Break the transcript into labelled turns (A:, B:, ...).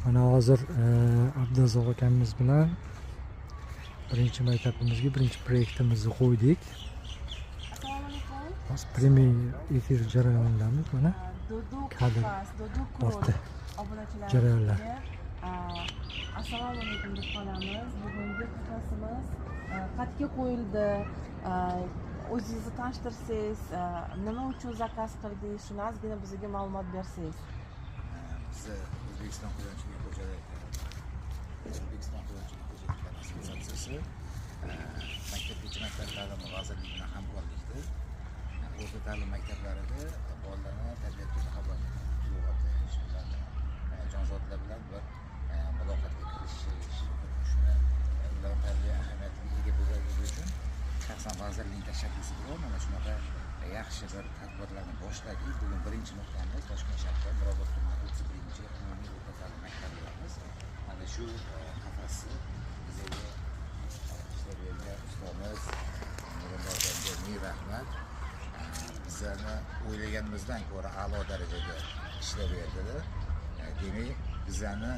A: Mana hozir Abduzog akamiz bilan birinchi maktabimizga birinchi proyektimizni qo'ydik.
B: Assalomu alaykum.
A: Hozir premyer efir jarayonidamiz. Mana kadr orti jarayonlar.
B: Assalomu alaykum deb qolamiz. Bugungi qafasimiz qatga qo'yildi. O'zingizni tanishtirsangiz, nima uchun zakaz qildingiz, shuni ozgina bizga ma'lumot bersangiz.
C: Biz O'zbekiston Quyonchilik xo'jaliklari assotsiatsiyasi maktabgacha maktab ta'limi vazirligi bilan hamkorlikda o'rta ta'lim maktablarida bolalarni tabiatga muhabbat uyg'otish, jonzotlar bilan bir muloqotga kirishish, shuni ular tarbiya ahamiyatiga ega bo'lganligi uchun shaxsan vazirlikning tashabbusi bilan mana shunaqa yaxshi bir tadbirlarni boshladik. Bugun birinchi nuqtamiz Toshkent shahrida Mirobod tumani 31-chi umumiy o'rta ta'lim maktablarimiz. Mana shu qafasni bizga ishlab bergan ustozimiz Nuriddinga ming rahmat. Bizlarni o'ylaganimizdan ko'ra a'lo darajada ishlab berdilar. Demak, bizlarni